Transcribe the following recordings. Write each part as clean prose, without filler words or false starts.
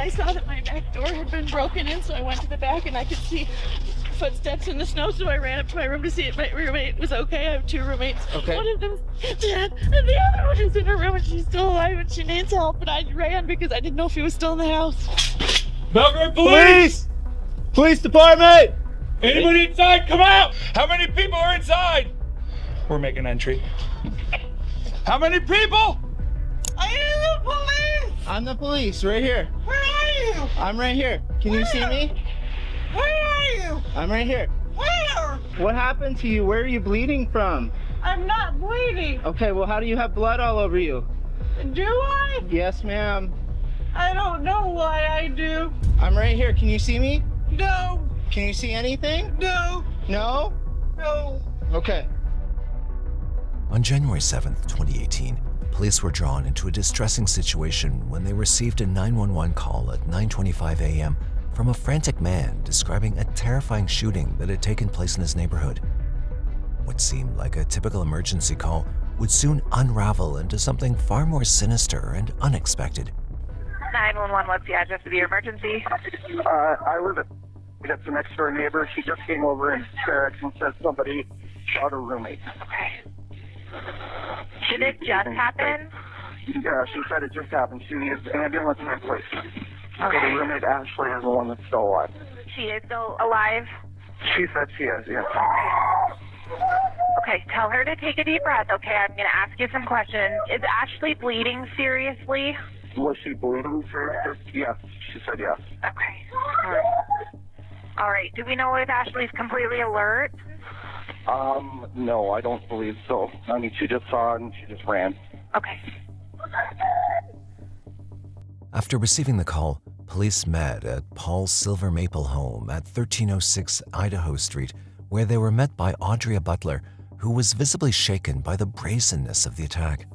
I saw that my back door had been broken in, so I went to the back and I could see footsteps in the snow, so I ran up to my room to see if my roommate was okay. I have two roommates. Okay. One of them's dead, and the other one is in her room and she's still alive and she needs help, but I ran because I didn't know if he was still in the house. Belgrade Police! Police department! Anybody inside, come out! How many people are inside? We're making entry. How many people? I am the police! I'm the police, right here. Where are you? I'm right here. Can you see me? Where are you? I'm right here. Where? What happened to you? Where are you bleeding from? I'm not bleeding. Okay, well, how do you have blood all over you? Do I? Yes, ma'am. I don't know why I do. I'm right here. Can you see me? No. Can you see anything? No. No? No. Okay. On January 7th, 2018, police were drawn into a distressing situation when they received a 911 call at 9:25 a.m. from a frantic man describing a terrifying shooting that had taken place in his neighborhood. What seemed like a typical emergency call would soon unravel into something far more sinister and unexpected. 911, what's the address of your emergency? I live at that's the next door neighbor. She just came over and said somebody shot her roommate. Okay. Did it just happen? Yeah, she said it just happened. She needs ambulance in place. Okay. So the roommate Ashley is the one that's still alive. She is still alive? She said she is, yes. Okay, tell her to take a deep breath, okay? I'm going to ask you some questions. Is Ashley bleeding seriously? Was she bleeding for? Yes, she said yes. Okay. All right. All right. Do we know if Ashley's completely alert? No, I don't believe so. I mean, she just saw it and she just ran. Okay. After receiving the call, police met at Paul's Silver Maple home at 1306 Idaho Street, where they were met by Audrey Butler, who was visibly shaken by the brazenness of the attack.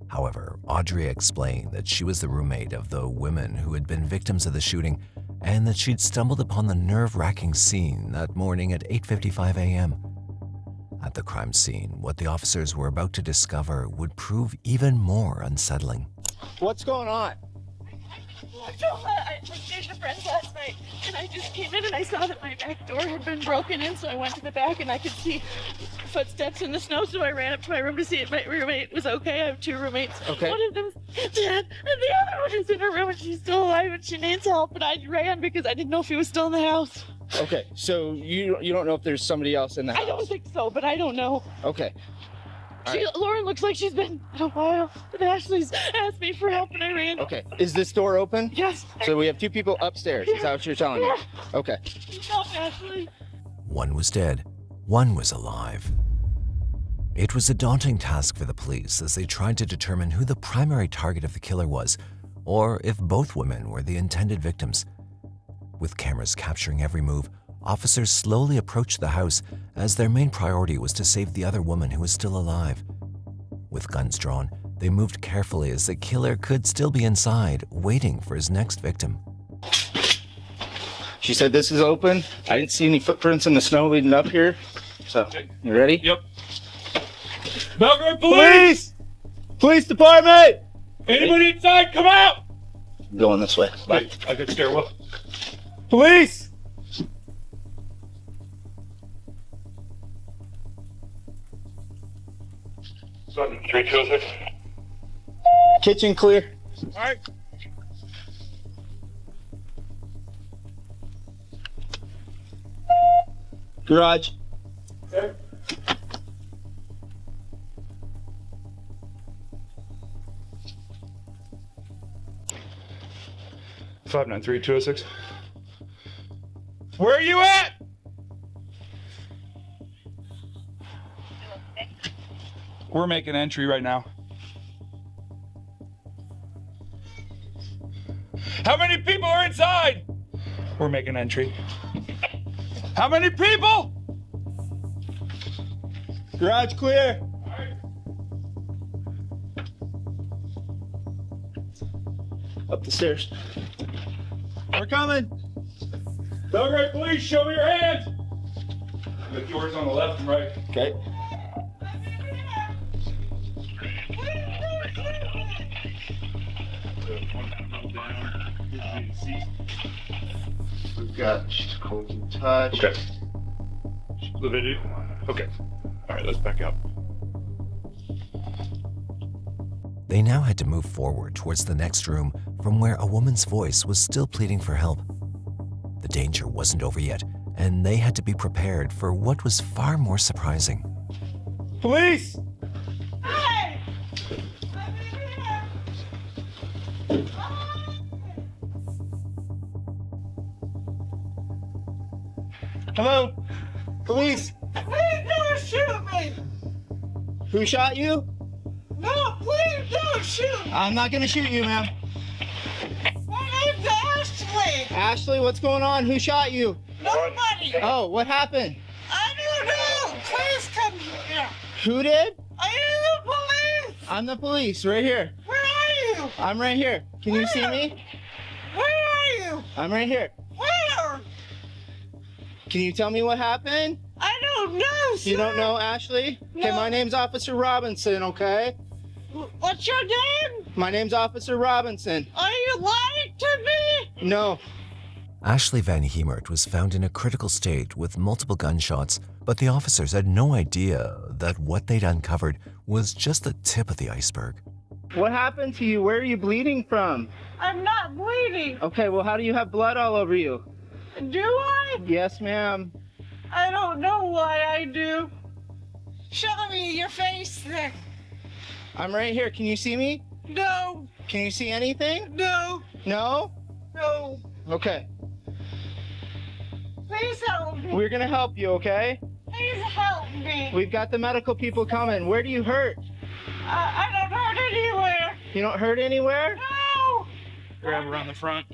However, Audrey explained that she was the roommate of the women who had been victims of the shooting and that she'd stumbled upon the nerve-wracking scene that morning at 8:55 a.m. At the crime scene, what the officers were about to discover would prove even more unsettling. What's going on? I stayed at a friend's last night, and I just came in and I saw that my back door had been broken in, so I went to the back and I could see footsteps in the snow, so I ran up to my room to see if my roommate was okay. I have two roommates. Okay. One of them's dead, and the other one is in her room and she's still alive and she needs help, but I ran because I didn't know if he was still in the house. Okay, so you don't know if there's somebody else in the house? I don't think so, but I don't know. Okay. All right. Lauren looks like she's been in a while, but Ashley's asked me for help and I ran. Okay. Is this door open? Yes. So we have two people upstairs. Is that what you're telling me? Okay. Help, Ashley. One was dead, one was alive. It was a daunting task for the police as they tried to determine who the primary target of the killer was, or if both women were the intended victims. With cameras capturing every move, officers slowly approached the house as their main priority was to save the other woman who was still alive. With guns drawn, they moved carefully as the killer could still be inside, waiting for his next victim. She said this is open. I didn't see any footprints in the snow leading up here. So, you ready? Yep. Belgrade Police! Police department! Anybody inside, come out! I'm going this way. Bye. Wait, I got stairwell. Police! Son, 3206. Kitchen clear. All right. Garage. Okay. Five 93206. Where are you at? We're making entry right now. How many people are inside? We're making entry. How many people? Garage clear. Up the stairs. We're coming. Belgrade Police, show me your hands. The doors on the left and right. Okay. We've got cold and touch. Okay. Okay. All right, let's back up. They now had to move forward towards the next room from where a woman's voice was still pleading for help. The danger wasn't over yet, and they had to be prepared for what was far more surprising. Police! Hey! I'm in here! Hello? Police? Please don't shoot me! Who shot you? No, please don't shoot me! I'm not gonna shoot you, ma'am. My name's Ashley! Ashley, what's going on? Who shot you? Nobody! Oh, what happened? I don't know! Please come here! Who did? Are you the police? I'm the police, right here. Where are you? I'm right here. Can you see me? Where are you? I'm right here. Where? Can you tell me what happened? I don't know, sir. You don't know, Ashley? Okay, No. my name's Officer Robinson, okay? What's your name? My name's Officer Robinson. Are you lying to me? No. Ashley Van Hemert was found in a critical state with multiple gunshots, but the officers had no idea that what they'd uncovered was just the tip of the iceberg. What happened to you? Where are you bleeding from? I'm not bleeding. Okay, well, how do you have blood all over you? Do I? Yes, ma'am. I don't know why I do. Show me your face then. I'm right here. Can you see me? No, Can you see anything? no, No? no. Okay. Please help me. We're gonna help you, okay? Please help me. We've got the medical people coming. Where do you hurt? I don't hurt anywhere. You don't hurt anywhere? No. Grab around the front.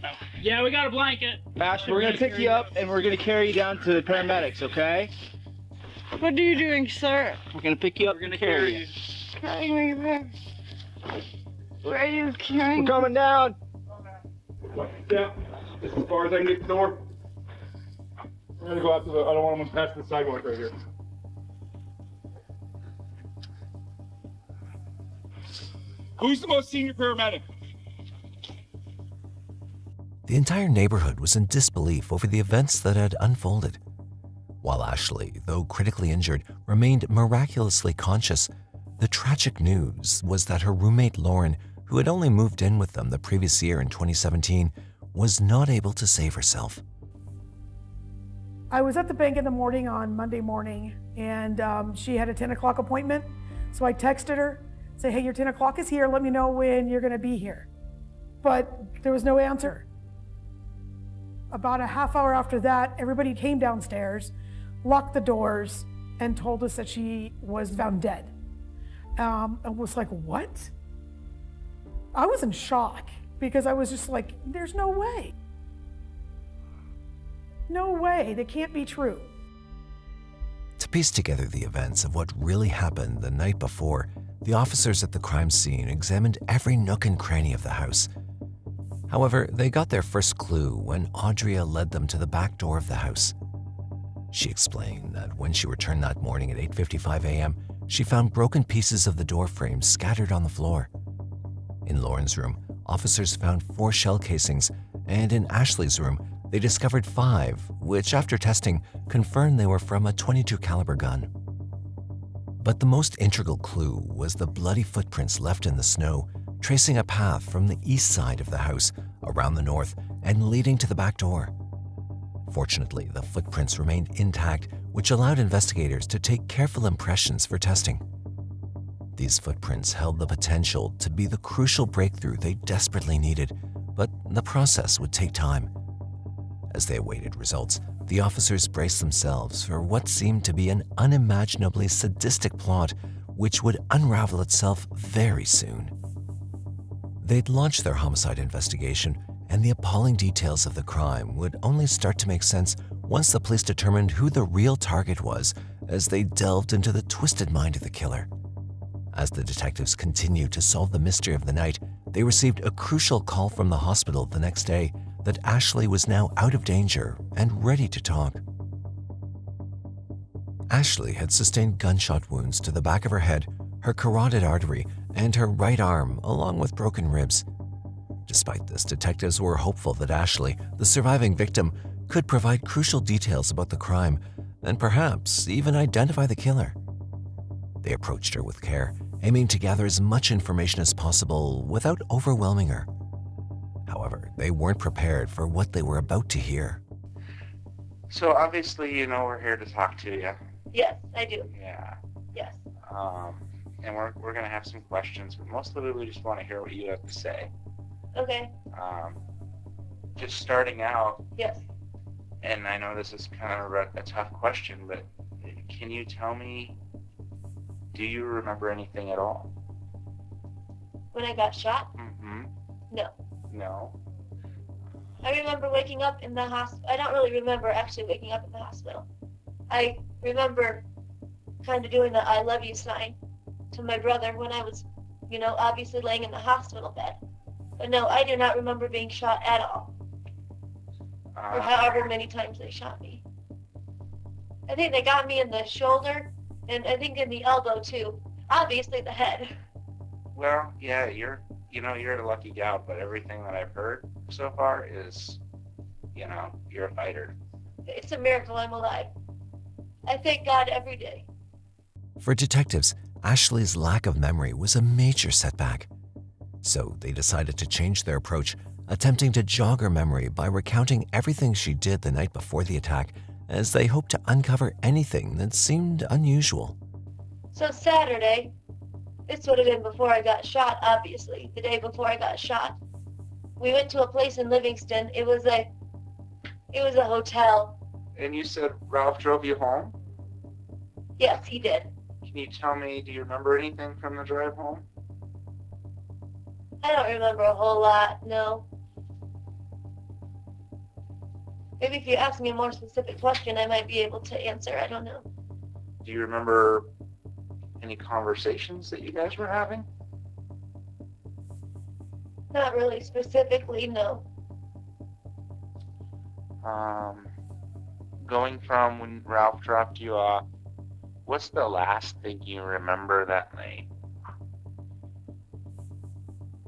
Yeah, we got a blanket. Ashley, we're gonna pick you up and we're gonna carry you down to the paramedics, okay? What are you doing, sir? We're gonna pick you up and carry you. Carry me back. Where are you We're carrying me? coming down. Yeah. As far as I can get the door. I'm gonna go out to the, I don't want them to pass the sidewalk right here. Who's the most senior paramedic? The entire neighborhood was in disbelief over the events that had unfolded. While Ashley, though critically injured, remained miraculously conscious, the tragic news was that her roommate Lauren, who had only moved in with them the previous year in 2017, was not able to save herself. I was at the bank in the morning on Monday morning, and she had a 10 o'clock appointment. So I texted her, say, hey, your 10 o'clock is here. Let me know when you're gonna be here. But there was no answer. About a half hour after that, everybody came downstairs, locked the doors, and told us that she was found dead. I was like, what? I was in shock because I was just like, there's no way. No way, that can't be true. To piece together the events of what really happened the night before, the officers at the crime scene examined every nook and cranny of the house. However, they got their first clue when Audria led them to the back door of the house. She explained that when she returned that morning at 8:55 a.m., she found broken pieces of the door frame scattered on the floor. In Lauren's room, officers found 4 shell casings, and in Ashley's room, they discovered 5, which after testing confirmed they were from a .22 caliber gun. But the most integral clue was the bloody footprints left in the snow, tracing a path from the east side of the house around the north and leading to the back door. Fortunately, the footprints remained intact, which allowed investigators to take careful impressions for testing. These footprints held the potential to be the crucial breakthrough they desperately needed, but the process would take time. As they awaited results, the officers braced themselves for what seemed to be an unimaginably sadistic plot which would unravel itself very soon. They'd launched their homicide investigation, and the appalling details of the crime would only start to make sense once the police determined who the real target was as they delved into the twisted mind of the killer. As the detectives continued to solve the mystery of the night, they received a crucial call from the hospital the next day that Ashley was now out of danger and ready to talk. Ashley had sustained gunshot wounds to the back of her head, her carotid artery, and her right arm, along with broken ribs. Despite this, detectives were hopeful that Ashley, the surviving victim, could provide crucial details about the crime and perhaps even identify the killer. They approached her with care, aiming to gather as much information as possible without overwhelming her. However, they weren't prepared for what they were about to hear. So obviously, you know, we're here to talk to you. Yes, I do. Yeah. Yes. And we're gonna have some questions, but mostly we just want to hear what you have to say. Okay. Just starting out, Yes. and I know this is kind of a tough question, but can you tell me, do you remember anything at all? When I got shot? Mm-hmm. No. No. I remember waking up in the hospital. I don't really remember actually waking up in the hospital. I remember kind of doing the I love you sign to my brother when I was, you know, obviously laying in the hospital bed. But no, I do not remember being shot at all. Or however many times they shot me. I think they got me in the shoulder and I think in the elbow too. Obviously the head. Well, yeah, you're a lucky gal, but everything that I've heard so far is, you know, you're a fighter. It's a miracle I'm alive. I thank God every day. For detectives, Ashley's lack of memory was a major setback. So they decided to change their approach, attempting to jog her memory by recounting everything she did the night before the attack, as they hoped to uncover anything that seemed unusual. So Saturday, this would have been before I got shot, obviously, the day before I got shot. We went to a place in Livingston. It was a hotel. And you said Ralph drove you home? Yes, he did. Can you tell me, do you remember anything from the drive home? I don't remember a whole lot, no. Maybe if you ask me a more specific question, I might be able to answer. I don't know. Do you remember any conversations that you guys were having? Not really specifically, no. Going from when Ralph dropped you off, what's the last thing you remember that night?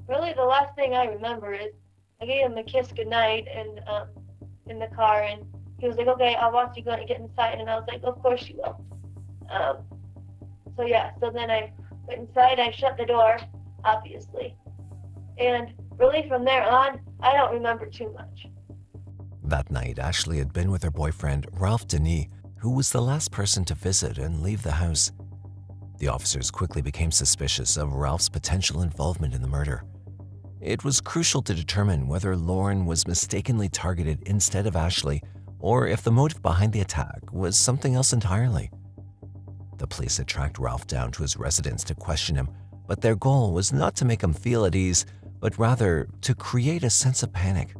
Really, the last thing I remember is I gave him a kiss goodnight and in the car, and he was like, "Okay, I'll watch you go and get inside," and I was like, "Of course you will." So then I went inside. I shut the door, obviously, and really from there on, I don't remember too much. That night, Ashley had been with her boyfriend, Ralph Denis, who was the last person to visit and leave the house. The officers quickly became suspicious of Ralph's potential involvement in the murder. It was crucial to determine whether Lauren was mistakenly targeted instead of Ashley, or if the motive behind the attack was something else entirely. The police had tracked Ralph down to his residence to question him, but their goal was not to make him feel at ease, but rather to create a sense of panic.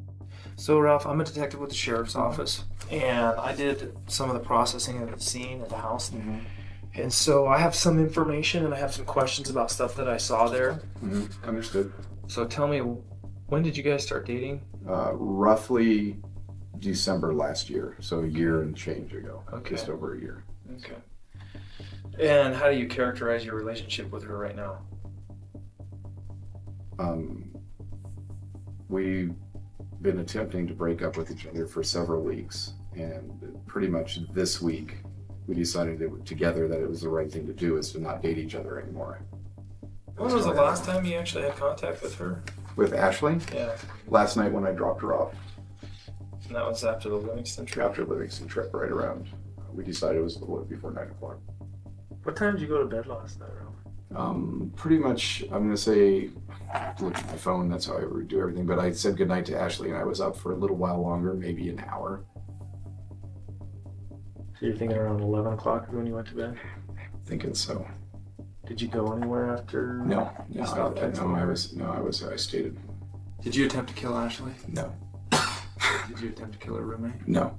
So, Ralph, I'm a detective with the sheriff's office, and I did some of the processing of the scene at the house. Mm-hmm. And so I have some information and I have some questions about stuff that I saw there. Mm-hmm. Understood. So tell me, when did you guys start dating? Roughly December last year, so a year and change ago. Okay. Just over a year. Okay. And how do you characterize your relationship with her right now? We've been attempting to break up with each other for several weeks, and pretty much this week we decided together that it was the right thing to do, is to not date each other anymore. When was the last time you actually had contact with her? With Ashley? Yeah. Last night when I dropped her off. And that was after the Livingston trip? After the Livingston trip, right around. We decided it was a little bit before 9 o'clock. What time did you go to bed last night, Ralph? Pretty much, I'm going to say, look at my phone, that's how I would do everything, but I said goodnight to Ashley and I was up for a little while longer, maybe an hour. So you're thinking around 11 o'clock is when you went to bed? Thinking so. Did you go anywhere after? I stayed. Did you attempt to kill Ashley? No. Did you attempt to kill her roommate? No.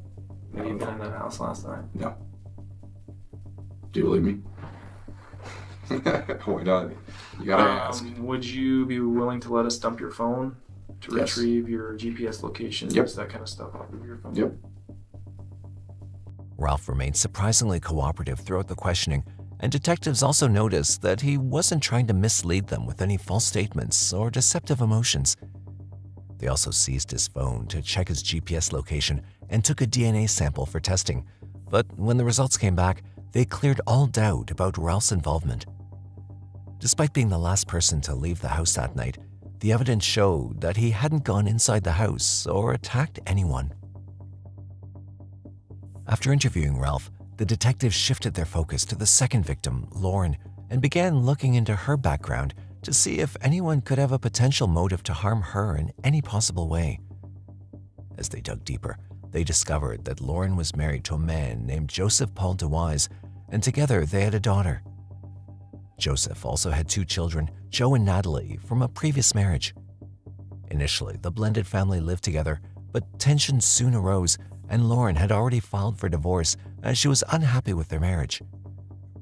Have you been in that house last night? No. Do you believe me? Why not? You gotta ask. Would you be willing to let us dump your phone to Yes. retrieve your GPS locations, Yep. that kind of stuff off of your phone? Yep. Ralph remained surprisingly cooperative throughout the questioning, and detectives also noticed that he wasn't trying to mislead them with any false statements or deceptive emotions. They also seized his phone to check his GPS location and took a DNA sample for testing. But when the results came back, they cleared all doubt about Ralph's involvement. Despite being the last person to leave the house that night, the evidence showed that he hadn't gone inside the house or attacked anyone. After interviewing Ralph, the detectives shifted their focus to the second victim, Lauren, and began looking into her background to see if anyone could have a potential motive to harm her in any possible way. As they dug deeper, they discovered that Lauren was married to a man named Joseph Paul DeWise, and together they had a daughter. Joseph also had 2 children, Joe and Natalie, from a previous marriage. Initially, the blended family lived together, but tensions soon arose, and Lauren had already filed for divorce as she was unhappy with their marriage.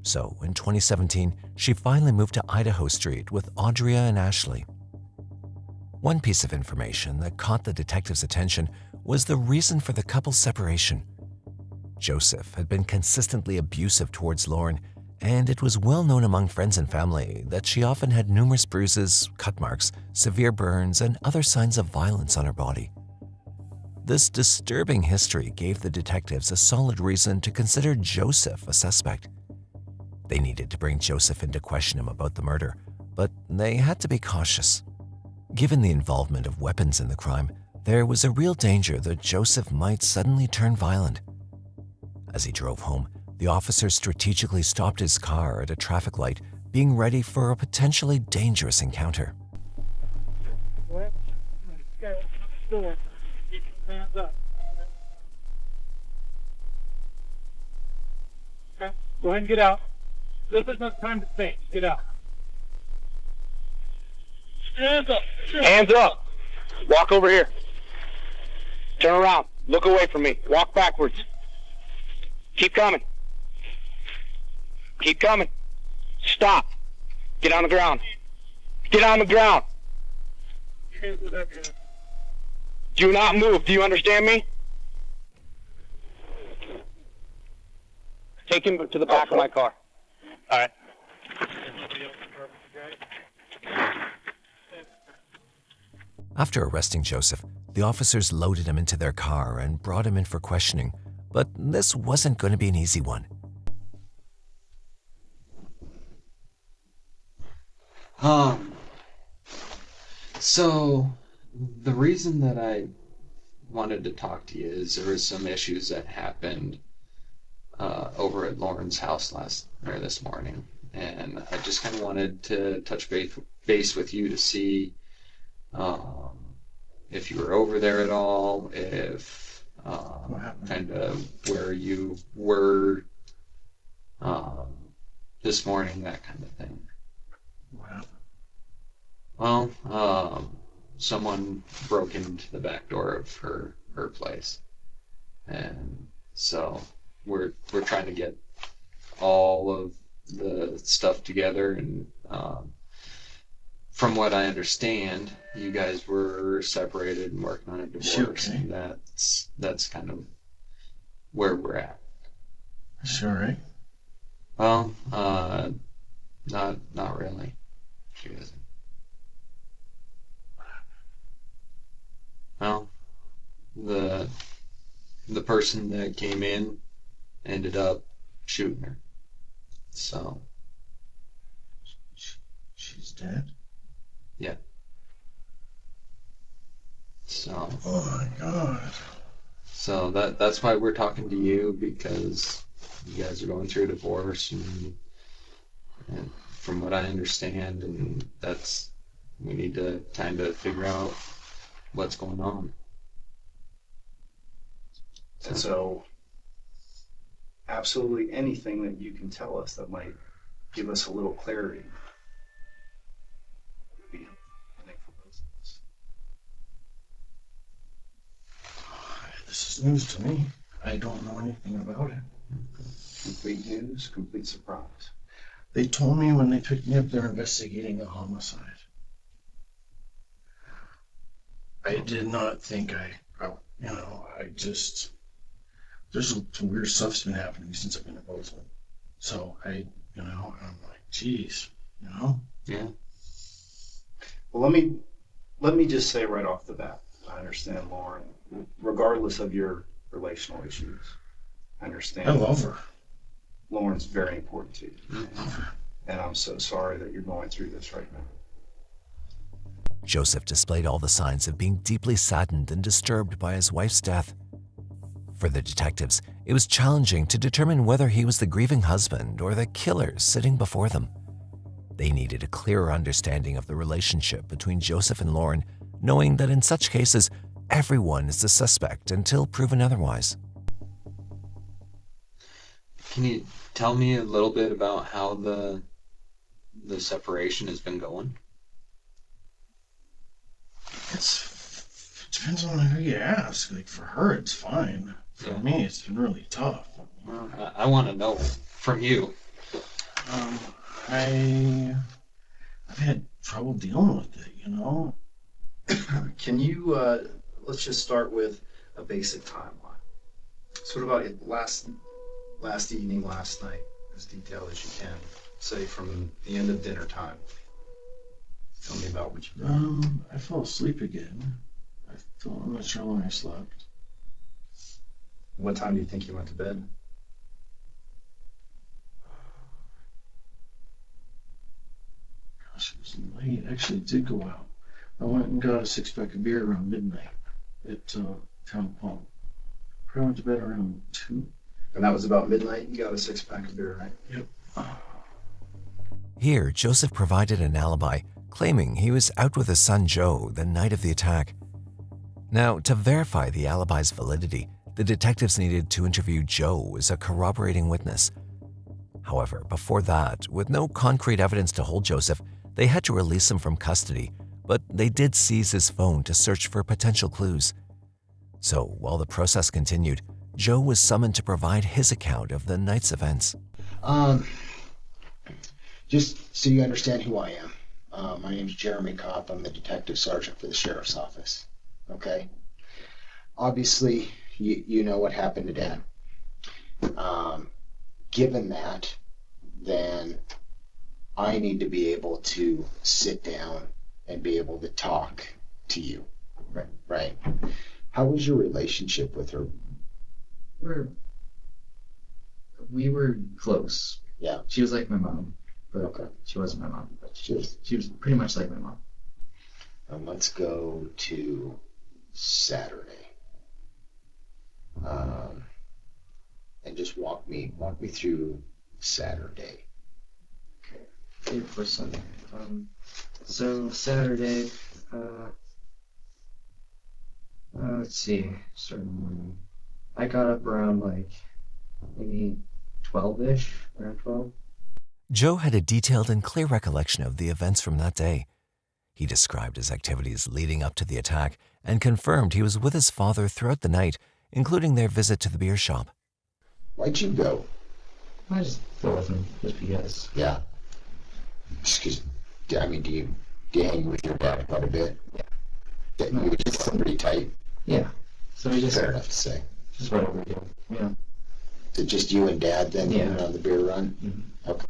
So, in 2017, she finally moved to Idaho Street with Audria and Ashley. One piece of information that caught the detectives' attention was the reason for the couple's separation. Joseph had been consistently abusive towards Lauren, and it was well known among friends and family that she often had numerous bruises, cut marks, severe burns, and other signs of violence on her body. This disturbing history gave the detectives a solid reason to consider Joseph a suspect. They needed to bring Joseph in to question him about the murder, but they had to be cautious. Given the involvement of weapons in the crime, there was a real danger that Joseph might suddenly turn violent. As he drove home, the officers strategically stopped his car at a traffic light, being ready for a potentially dangerous encounter. What? Okay, door. Keep your hands up. Okay, go ahead and get out. This is no time to think. Get out. Hands up. Sure. Hands up. Walk over here. Turn around. Look away from me. Walk backwards. Keep coming. Keep coming. Stop. Get on the ground. Get on the ground. Do not move. Do you understand me? Take him to the back of my car. All right. After arresting Joseph, the officers loaded him into their car and brought him in for questioning, but this wasn't going to be an easy one. So the reason that I wanted to talk to you is there was some issues that happened over at Lauren's house this morning, and I just kind of wanted to touch base with you to see if you were over there at all, if kind of where you were this morning, that kind of thing. Well, someone broke into the back door of her place, and so we're trying to get all of the stuff together, and from what I understand, you guys were separated and working on a divorce, and that's kind of where we're at. Sure, right? Well, not really. She isn't. Well, the person that came in ended up shooting her. So she's dead? Yeah. So oh my God. So that's why we're talking to you, because you guys are going through a divorce, and from what I understand, and we need to kind of figure out what's going on. And so absolutely anything that you can tell us that might give us a little clarity would be helpful, I think, for both of us. This is news to me. I don't know anything about it. Complete news, complete surprise. They told me when they picked me up they're investigating a homicide. I did not think there's some weird stuff's been happening since I've been at Bozeman. So I'm like, geez, Yeah. Well, let me just say right off the bat, I understand Lauren, regardless of your relational issues. I understand. I love her. Lauren's very important to you. I love her. And I'm so sorry that you're going through this right now. Joseph displayed all the signs of being deeply saddened and disturbed by his wife's death. For the detectives, it was challenging to determine whether he was the grieving husband or the killer sitting before them. They needed a clearer understanding of the relationship between Joseph and Lauren, knowing that in such cases, everyone is a suspect until proven otherwise. Can you tell me a little bit about how the separation has been going? It depends on who you ask. Like, for her, it's fine. For me, it's been really tough. Well, I want to know from you. I've had trouble dealing with it, you know? Can you, let's just start with a basic timeline. Sort of about last evening, last night, as detailed as you can. Say from the end of dinner time. Tell me about what you did. I fell asleep again. I'm not sure when I slept. What time do you think you went to bed? Gosh, it was late. Actually, it did go out. I went and got a 6-pack of beer around midnight at Town Hall. Probably went to bed around 2. And that was about midnight? You got a 6-pack of beer, right? Yep. Here, Joseph provided an alibi, claiming he was out with his son Joe the night of the attack. Now, to verify the alibi's validity, the detectives needed to interview Joe as a corroborating witness. However, before that, with no concrete evidence to hold Joseph, they had to release him from custody, but they did seize his phone to search for potential clues. So, while the process continued, Joe was summoned to provide his account of the night's events. Just so you understand who I am, my name's Jeremy Kopp. I'm the detective sergeant for the sheriff's office. Okay? Obviously, you know what happened to Dad. Given that, then I need to be able to sit down and be able to talk to you. Right? How was your relationship with her? We were close. Yeah. She was like my mom, but okay. She wasn't my mom. But she was pretty much like my mom. Let's go to Saturday. And just walk me through Saturday. Okay. Day before Sunday. So Saturday, let's see, starting morning. I got up around like maybe 12-ish, around 12. Joe had a detailed and clear recollection of the events from that day. He described his activities leading up to the attack and confirmed he was with his father throughout the night, including their visit to the beer shop. Why'd you go? I just go with him, just because. Yeah. Excuse me. I mean, do you hang with your dad quite a bit? Yeah. You just pretty tight? Yeah. So we just... Fair enough to say. Just whatever we do. Yeah. Is it just you and Dad then on the beer run? Mm-hmm. Okay.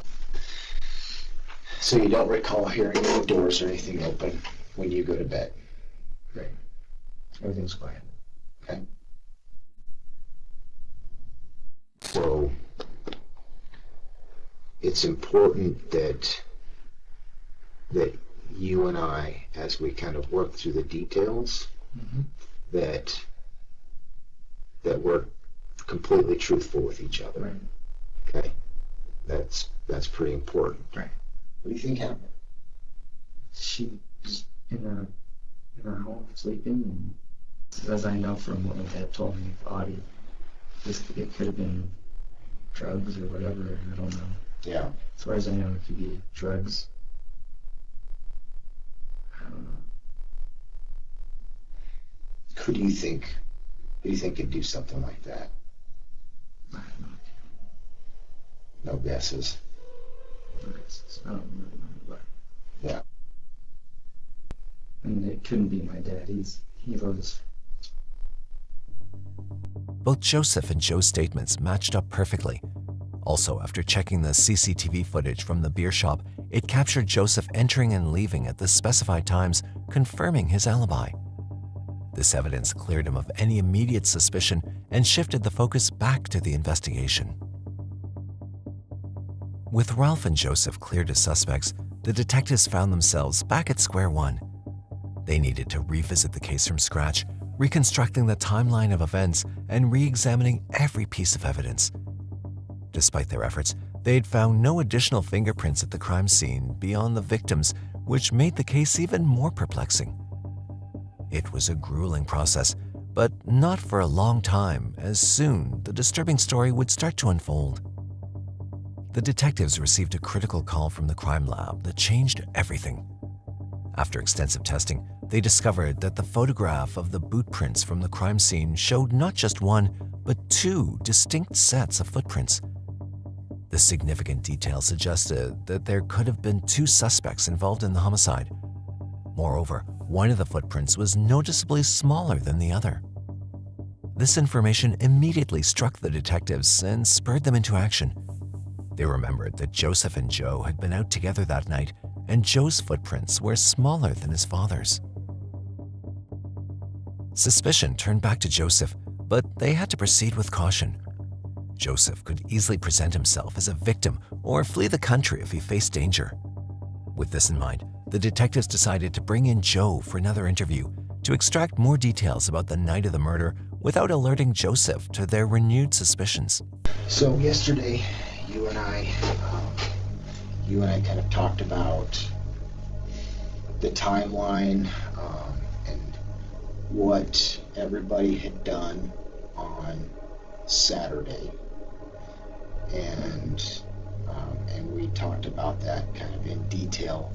So you don't recall hearing any doors or anything open when you go to bed? Right. Everything's quiet. Okay. So it's important that you and I, as we kind of work through the details, that we're completely truthful with each other. Right. Okay. That's pretty important. Right. What do you think happened? She was in her home sleeping, and as I know from what my dad told me, it could have been drugs or whatever. I don't know. Yeah. As far as I know, it could be drugs. I don't know. Who do you think could do something like that? I have no idea. No guesses. No guesses. I don't really know, but yeah. And it couldn't be my dad. He wrote his. Both Joseph and Joe's statements matched up perfectly. Also, after checking the CCTV footage from the beer shop, it captured Joseph entering and leaving at the specified times, confirming his alibi. This evidence cleared him of any immediate suspicion and shifted the focus back to the investigation. With Ralph and Joseph cleared as suspects, the detectives found themselves back at square one. They needed to revisit the case from scratch, reconstructing the timeline of events and re-examining every piece of evidence. Despite their efforts, they'd found no additional fingerprints at the crime scene beyond the victims, which made the case even more perplexing. It was a grueling process, but not for a long time, as soon the disturbing story would start to unfold. The detectives received a critical call from the crime lab that changed everything. After extensive testing, they discovered that the photograph of the boot prints from the crime scene showed not just one, but two distinct sets of footprints. The significant detail suggested that there could have been two suspects involved in the homicide. Moreover, one of the footprints was noticeably smaller than the other. This information immediately struck the detectives and spurred them into action. They remembered that Joseph and Joe had been out together that night, and Joe's footprints were smaller than his father's. Suspicion turned back to Joseph, but they had to proceed with caution. Joseph could easily present himself as a victim or flee the country if he faced danger. With this in mind, the detectives decided to bring in Joe for another interview to extract more details about the night of the murder without alerting Joseph to their renewed suspicions. So yesterday, you and I kind of talked about the timeline and what everybody had done on Saturday, and we talked about that kind of in detail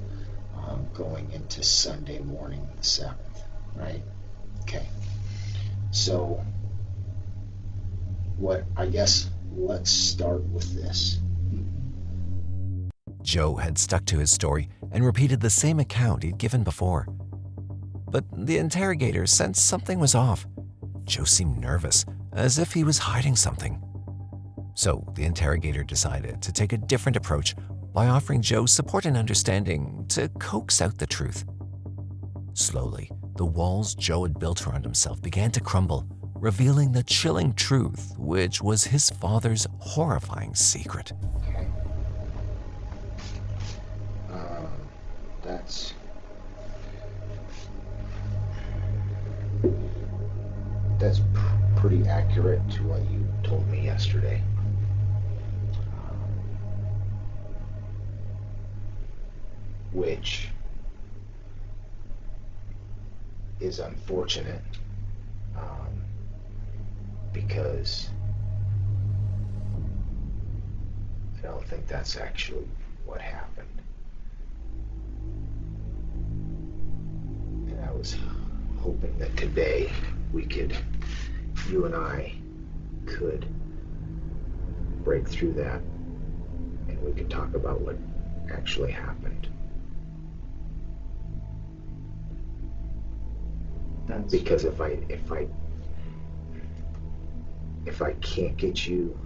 going into Sunday morning, the 7th, right? Okay. So, let's start with this. Joe had stuck to his story and repeated the same account he'd given before. But the interrogator sensed something was off. Joe seemed nervous, as if he was hiding something. So the interrogator decided to take a different approach by offering Joe support and understanding to coax out the truth. Slowly, the walls Joe had built around himself began to crumble, revealing the chilling truth, which was his father's horrifying secret. Okay. That's pretty accurate to what you told me yesterday. Which is unfortunate, because I don't think that's actually what happened. And I was hoping that today you and I could break through that and we could talk about what actually happened. Because if I can't get you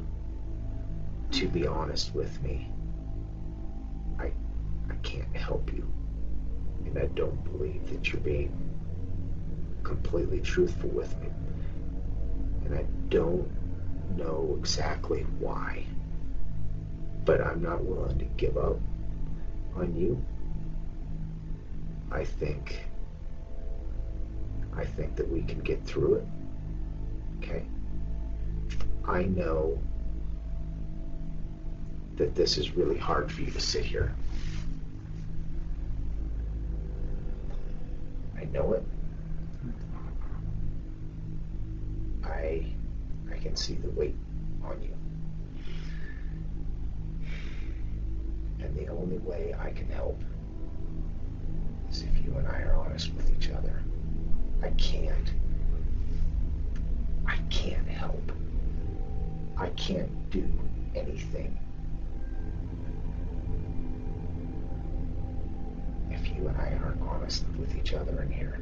to be honest with me, I can't help you. And I don't believe that you're being completely truthful with me. And I don't know exactly why. But I'm not willing to give up on you. I think that we can get through it. Okay? I know that this is really hard for you to sit here. I know it. I can see the weight on you. And the only way I can help is if you and I are honest with each other. I can't help. I can't do anything if you and I aren't honest with each other in here.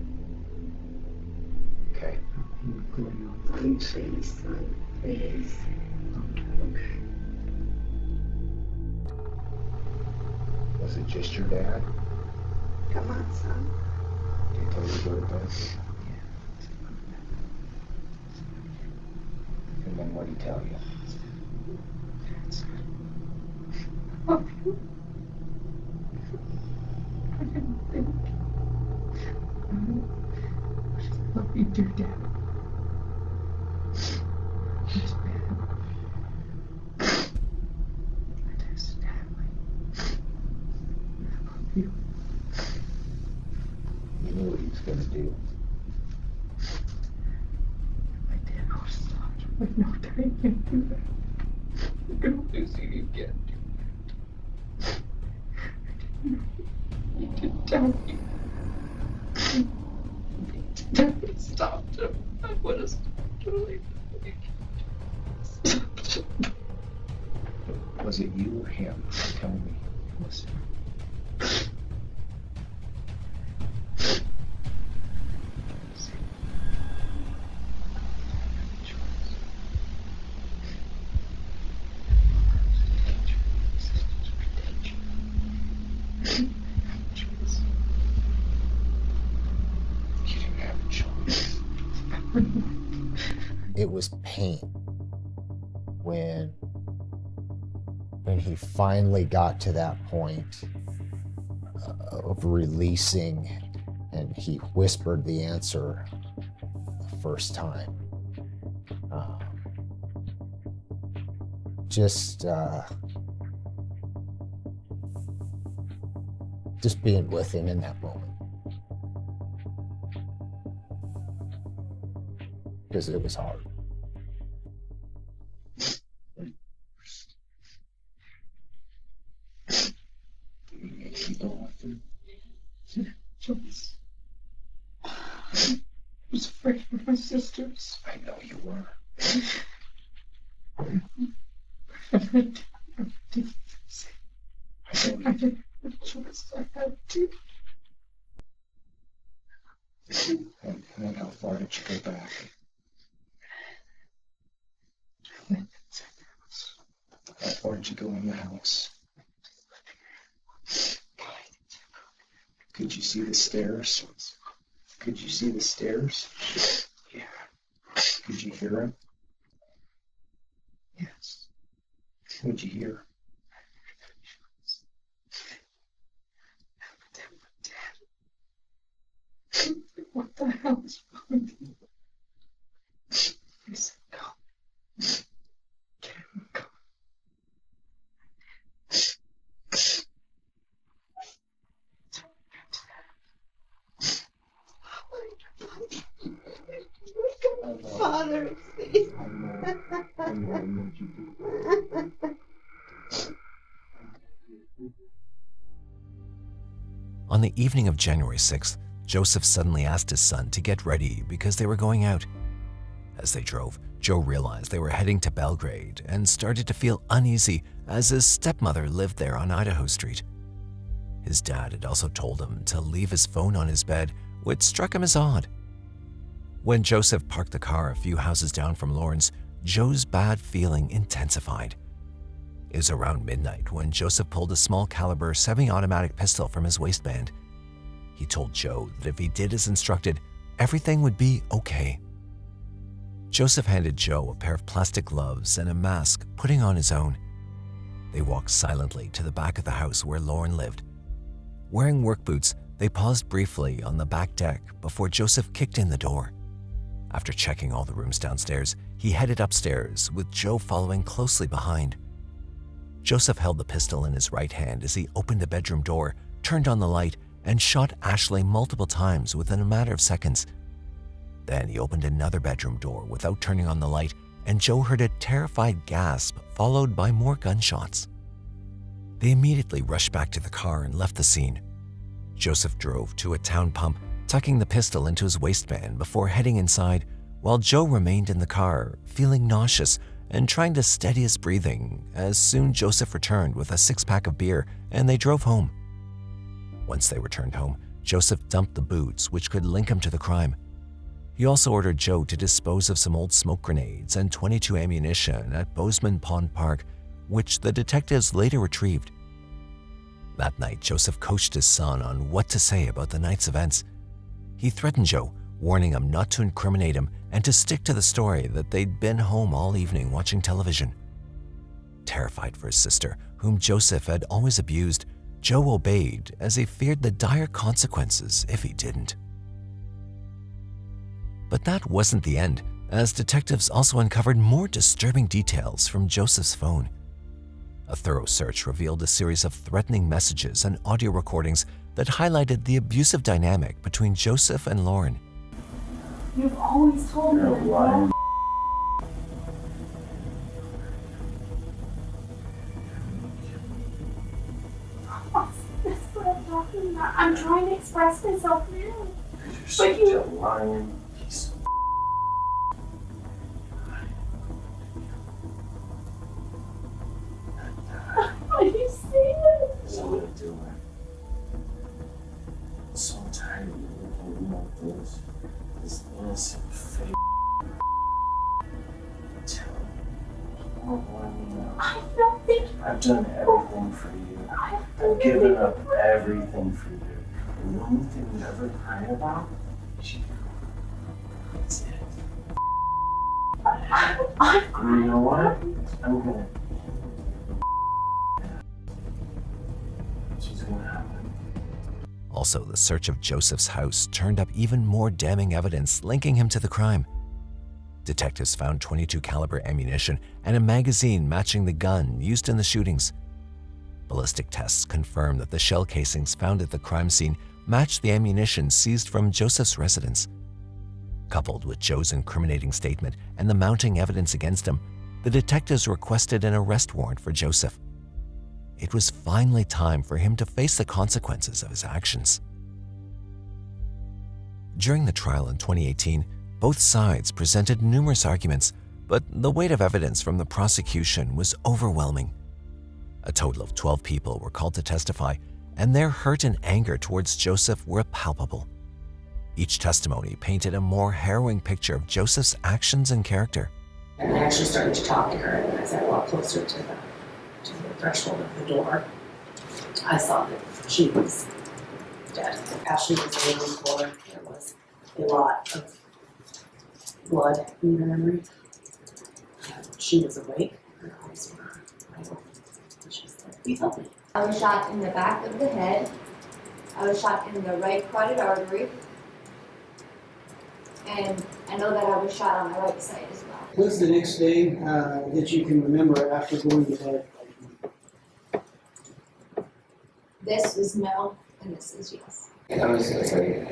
Okay? Please, son, please. Okay. Was it just your dad? Come on, son. Did he tell you to go to bed? what he tell you? I didn't think. I love you, dear Dad. It's bad. I just family. I love you. You knew what he was going to do. My dad was stopped. But no, Dad, you can't do that. You're gonna lose you. You can't do that. I didn't know. He didn't tell me. Dad stopped him. I would have stopped him. Stopped him. Was it you or him? Tell me. It was him. It was pain when he finally got to that point of releasing, and he whispered the answer the first time. Just being with him in that moment. Because it was hard. Joyce. I was afraid for my sisters. I know you were. I didn't have a choice. I had to. And then how far did you go back? How far did you go in the house? Could you see the stairs? Could you see the stairs? Yeah. Could you hear him? Yes. What'd you hear? What the hell is wrong with you? I said, go. Get him, go. Father, On the evening of January 6th, Joseph suddenly asked his son to get ready because they were going out. As they drove, Joe realized they were heading to Belgrade and started to feel uneasy as his stepmother lived there on Idaho Street. His dad had also told him to leave his phone on his bed, which struck him as odd. When Joseph parked the car a few houses down from Lawrence, Joe's bad feeling intensified. It was around midnight when Joseph pulled a small caliber semi-automatic pistol from his waistband. He told Joe that if he did as instructed, everything would be okay. Joseph handed Joe a pair of plastic gloves and a mask, putting on his own. They walked silently to the back of the house where Lauren lived. Wearing work boots, they paused briefly on the back deck before Joseph kicked in the door. After checking all the rooms downstairs, he headed upstairs, with Joe following closely behind. Joseph held the pistol in his right hand as he opened the bedroom door, turned on the light, and shot Ashley multiple times within a matter of seconds. Then he opened another bedroom door without turning on the light, and Joe heard a terrified gasp followed by more gunshots. They immediately rushed back to the car and left the scene. Joseph drove to a town pump, tucking the pistol into his waistband before heading inside, while Joe remained in the car, feeling nauseous and trying to steady his breathing, as soon Joseph returned with a six-pack of beer and they drove home. Once they returned home, Joseph dumped the boots which could link him to the crime. He also ordered Joe to dispose of some old smoke grenades and .22 ammunition at Bozeman Pond Park, which the detectives later retrieved. That night, Joseph coached his son on what to say about the night's events. He threatened Joe warning him not to incriminate him and to stick to the story that they'd been home all evening watching television. Terrified for his sister, whom Joseph had always abused, Joe obeyed as he feared the dire consequences if he didn't. But that wasn't the end, as detectives also uncovered more disturbing details from Joseph's phone. A thorough search revealed a series of threatening messages and audio recordings that highlighted the abusive dynamic between Joseph and Lauren. You've always told me that. That's what I'm talking about. I'm trying to express myself now. But you... lying piece of Are you serious? That's what I'm doing. I'm so tired of looking like this. This innocent fake. Tell me. You won't want me now. I don't think... I've done everything for you. I've given up everything for you. And the only thing you ever cry about is you. That's it. And you know what? I'm gonna. She's gonna happen. Also, the search of Joseph's house turned up even more damning evidence linking him to the crime. Detectives found .22 caliber ammunition and a magazine matching the gun used in the shootings. Ballistic tests confirmed that the shell casings found at the crime scene matched the ammunition seized from Joseph's residence. Coupled with Joe's incriminating statement and the mounting evidence against him, the detectives requested an arrest warrant for Joseph. It was finally time for him to face the consequences of his actions. During the trial in 2018, both sides presented numerous arguments, but the weight of evidence from the prosecution was overwhelming. A total of 12 people were called to testify, and their hurt and anger towards Joseph were palpable. Each testimony painted a more harrowing picture of Joseph's actions and character. And I actually started to talk to her, and as I walked closer to the threshold of the door, I saw that she was dead. Ashley was laying on the floor. There was a lot of blood in her memory. She was awake. Her eyes were wide open. She said, "Please help me." I was shot in the back of the head. I was shot in the right carotid artery. And I know that I was shot on the right side as well. What's the next day that you can remember after going to bed? This is no, and this is yes. I was afraid.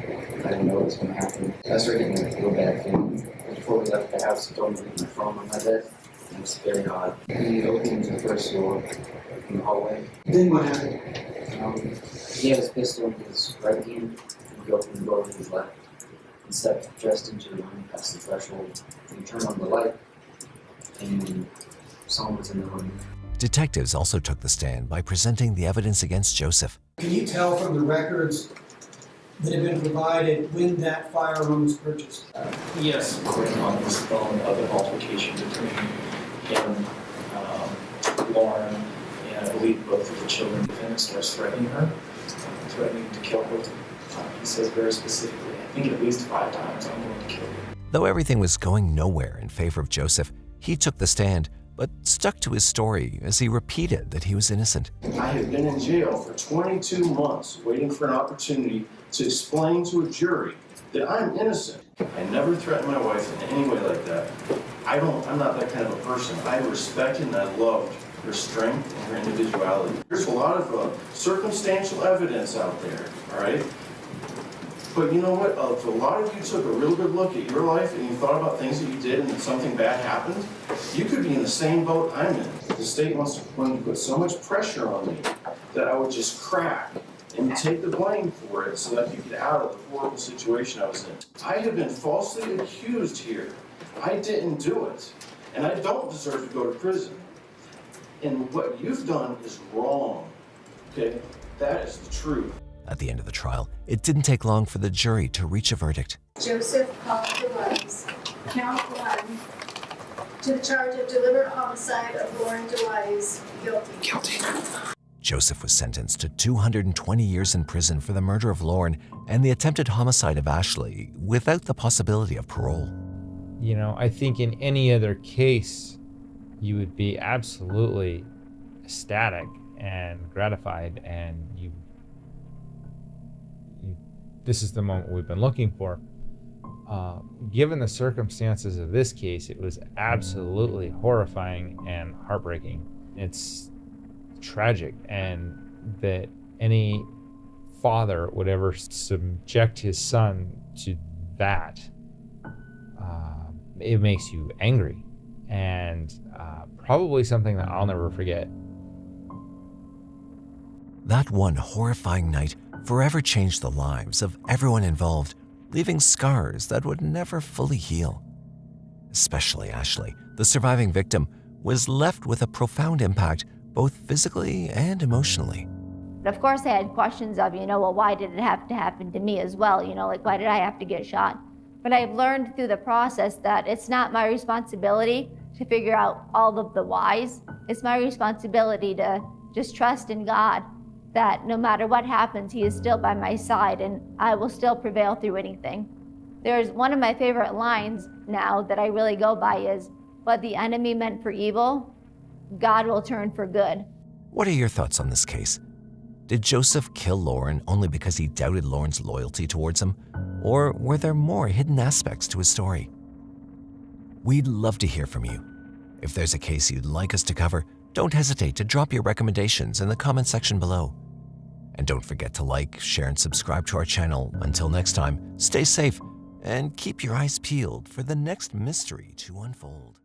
I didn't know what was going to happen. I started getting a real bad feeling. Before we left the house, he told me to leave my phone on my bed. It was very odd. He opened the first door in the hallway. Then what happened? He had his pistol in his right hand. He opened the door with his left. He stepped dressed into the room past the threshold. He turned on the light, and someone was in the room. Detectives also took the stand by presenting the evidence against Joseph. Can you tell from the records that have been provided when that firearm was purchased? Yes, according on his phone of an altercation between him, Lauren, and I believe both of the children. The defendant starts threatening her, threatening to kill her. He says very specifically, I think at least 5 times, I'm going to kill you. Though everything was going nowhere in favor of Joseph, he took the stand, but stuck to his story as he repeated that he was innocent. I have been in jail for 22 months waiting for an opportunity to explain to a jury that I'm innocent. I never threatened my wife in any way like that. I'm not that kind of a person. I respected and I loved her strength and her individuality. There's a lot of circumstantial evidence out there, all right? But you know what? If a lot of you took a real good look at your life and you thought about things that you did and then something bad happened, you could be in the same boat I'm in. The state wants to put so much pressure on me that I would just crack and take the blame for it so that I could get out of the horrible situation I was in. I have been falsely accused here. I didn't do it, and I don't deserve to go to prison. And what you've done is wrong, okay? That is the truth. At the end of the trial, it didn't take long for the jury to reach a verdict. Joseph Paul DeWise, count 1, to the charge of deliberate homicide of Lauren DeWise, guilty. Joseph was sentenced to 220 years in prison for the murder of Lauren and the attempted homicide of Ashley without the possibility of parole. You know, I think in any other case, you would be absolutely ecstatic and gratified, and this is the moment we've been looking for. Given the circumstances of this case, it was absolutely horrifying and heartbreaking. It's tragic, and that any father would ever subject his son to that, it makes you angry, and probably something that I'll never forget. That one horrifying night forever changed the lives of everyone involved, leaving scars that would never fully heal. Especially Ashley, the surviving victim, was left with a profound impact both physically and emotionally. Of course, I had questions of, well, why did it have to happen to me as well? Like, why did I have to get shot? But I've learned through the process that it's not my responsibility to figure out all of the whys. It's my responsibility to just trust in God that no matter what happens, He is still by my side and I will still prevail through anything. There's one of my favorite lines now that I really go by is, what the enemy meant for evil, God will turn for good. What are your thoughts on this case? Did Joseph kill Lauren only because he doubted Lauren's loyalty towards him? Or were there more hidden aspects to his story? We'd love to hear from you. If there's a case you'd like us to cover, don't hesitate to drop your recommendations in the comment section below. And don't forget to like, share, and subscribe to our channel. Until next time, stay safe and keep your eyes peeled for the next mystery to unfold.